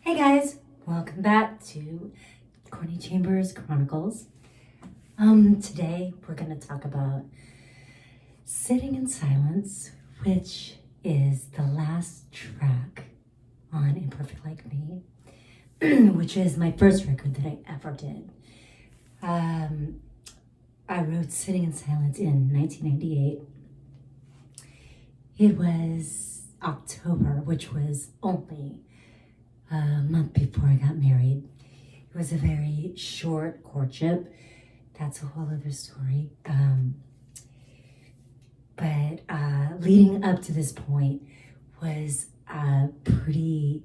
Hey guys, welcome back to Courtney Chambers Chronicles. Today we're going to talk about Sitting in Silence, which is the last track on Imperfect Like Me, which is my first record that I ever did. I wrote Sitting in Silence in 1998. It was October, which was only a month before I got married. It was a very short courtship. That's a whole other story. But leading up to this point was a pretty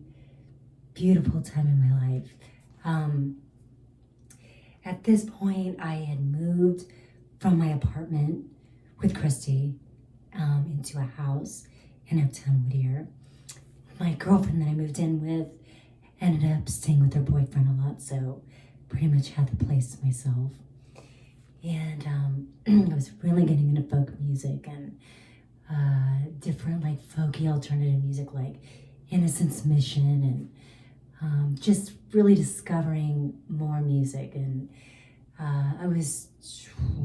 beautiful time in my life. At this point, I had moved from my apartment with Christy into a house in Uptown Whittier. My girlfriend that I moved in with ended up staying with her boyfriend a lot, so pretty much had the place to myself. And I was really getting into folk music and different like folky alternative music like Innocence Mission and just really discovering more music. And I was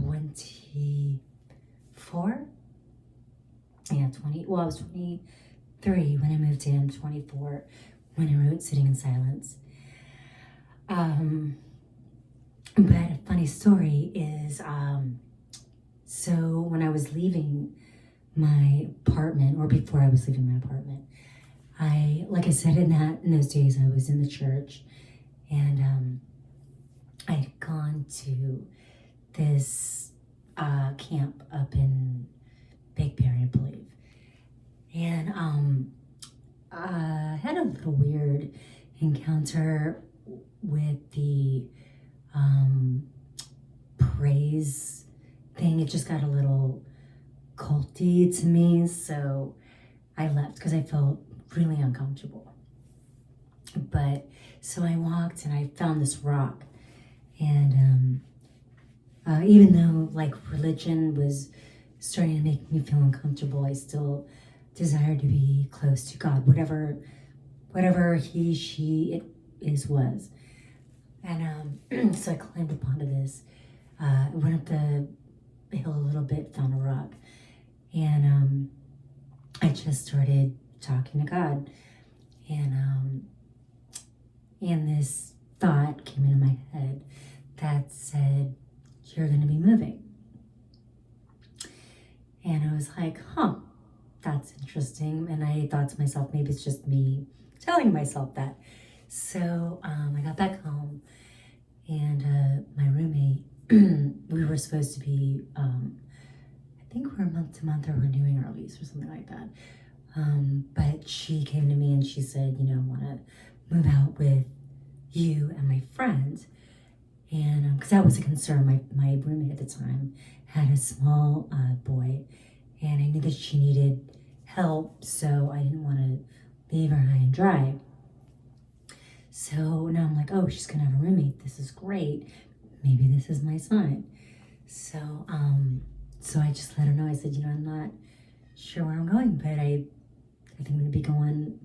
24? Yeah, 20. Well, I was 23 when I moved in, 24 when I wrote Sitting in Silence. But a funny story is, so when I was leaving my apartment, or before I was leaving my apartment, like I said, in those days, I was in the church, and I had gone to this camp up in Big Bear, I believe, and I had a little weird encounter with the praise thing. It just got a little culty to me, so I left because I felt really uncomfortable. But so I walked and I found this rock, and even though like religion was starting to make me feel uncomfortable, I still desired to be close to God, whatever he, she, it is, was. And so I climbed up onto this, went up the hill a little bit, found a rock, and I just started talking to God, and this thought came into my head that said, "You're going to be moving." And I was like, huh, that's interesting. And I thought to myself, maybe it's just me telling myself that. So I got back home, and my roommate, we were supposed to be, I think we're month to month or renewing our lease or something like that. But she came to me and she said, I want to move out with you and my friends. And because that was a concern, my roommate at the time had a small boy, and I knew that she needed help, so I didn't want to leave her high and dry. So now I'm like, oh, she's gonna have a roommate. This is great. Maybe this is my sign. So I just let her know. I said, I'm not sure where I'm going, but I think I'm gonna be going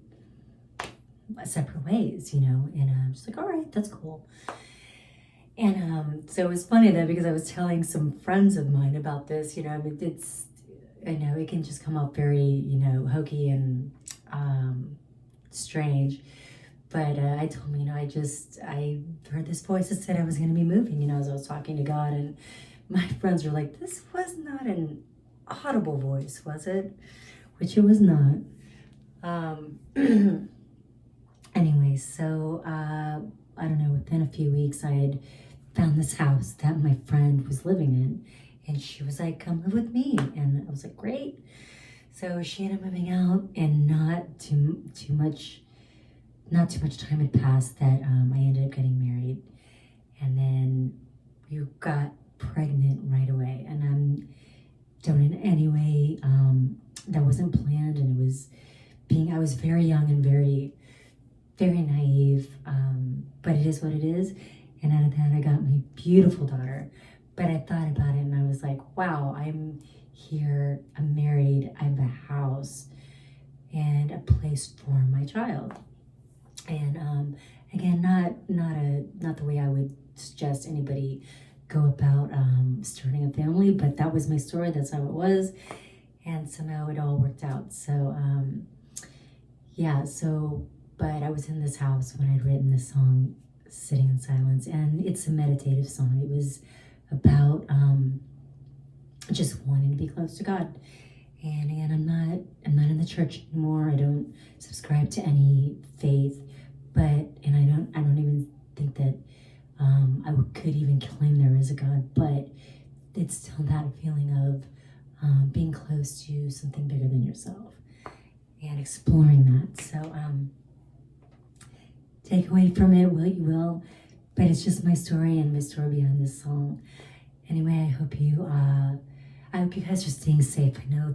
separate ways, And I'm just like, all right, that's cool. And so it was funny though, because I was telling some friends of mine about this, I know it can just come up very, hokey and strange. But I told me, I heard this voice that said I was going to be moving, as I was talking to God. And my friends were like, this was not an audible voice, was it? Which it was not. Anyway, so I don't know, within a few weeks, I had found this house that my friend was living in. And she was like, come live with me. And I was like, great. So she ended up moving out, and not too much time had passed that I ended up getting married. And then we got pregnant right away. And don't in any way, that wasn't planned. And I was very young and very, very naive. But it is what it is. And out of that, I got my beautiful daughter. But I thought about it and I was like, wow, I'm here, I'm married, I have a house and a place for my child. And Again, not the way I would suggest anybody go about starting a family, but that was my story. That's how it was, and somehow it all worked out. So yeah. So, but I was in this house when I'd written this song, "Sitting in Silence," and it's a meditative song. It was about just wanting to be close to God. And again, I'm not in the church anymore. I don't subscribe to any faith, and I don't even think that could even claim there is a God. But it's still that feeling of being close to something bigger than yourself and exploring that. So take away from it what you will, but it's just my story and my story behind this song. Anyway, I hope you guys are staying safe. I know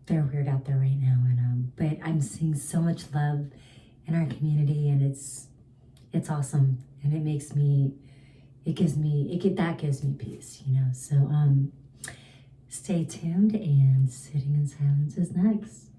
they're weird out there right now, and but I'm seeing so much love in our community, and it's awesome, and that gives me peace, you know. So stay tuned, and Sitting in Silence is next.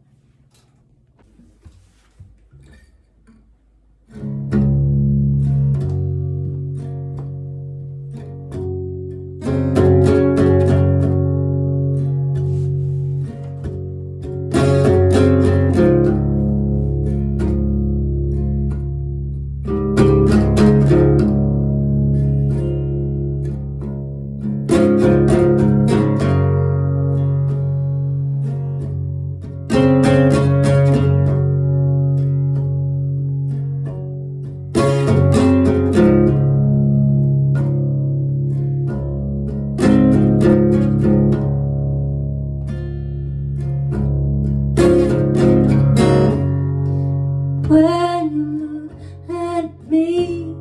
When you look at me,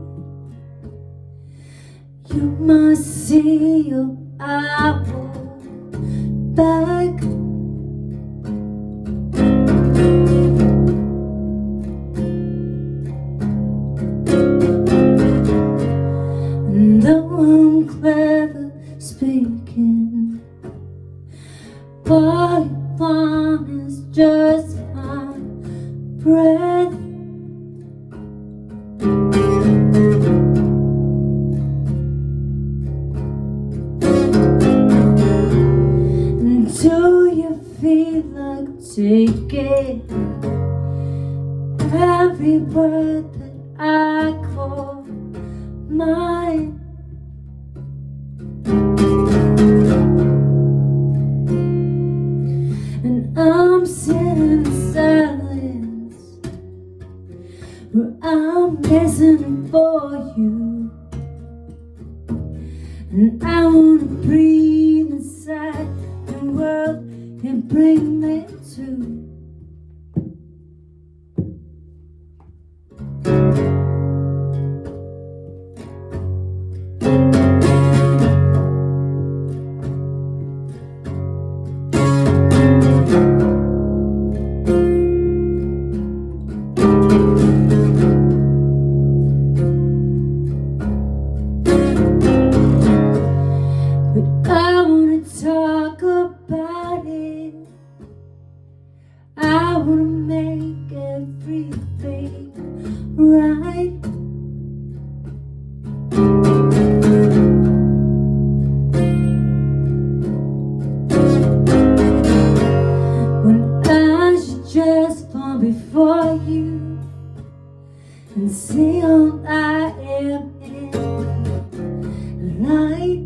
you must see your apple back. And though I'm clever speaking, what you want is just my breath. Do you feel like taking every word that I call mine? And I'm sitting in silence, where I'm listening for you, and I wanna breathe inside the world and bring me to. But I wanna talk about it. I wanna make everything right. When I should just fall before you and see all I am in light.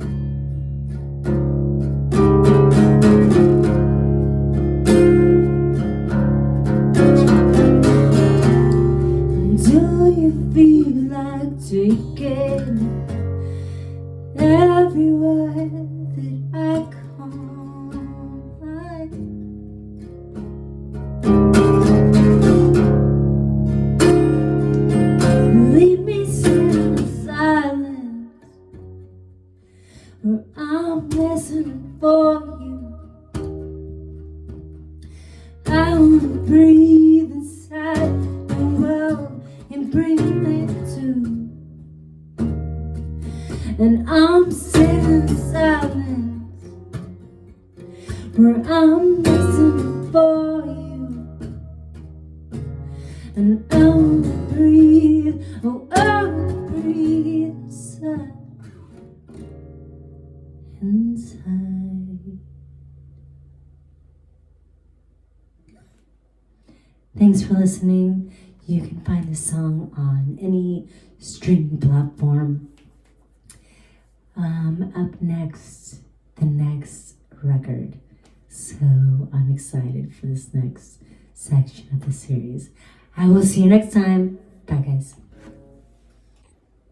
Do you feel like taking every word that I call mine? Leave me sitting in silence, where I'm listening for you. I wanna breathe inside the world and bring it to. And I'm sitting in silence, where I'm listening for you. and I'll breathe, oh, I'll breathe inside. Thanks for listening. You can find this song on any streaming platform. Up next, the next record. So I'm excited for this next section of the series. I will see you next time. Bye, guys.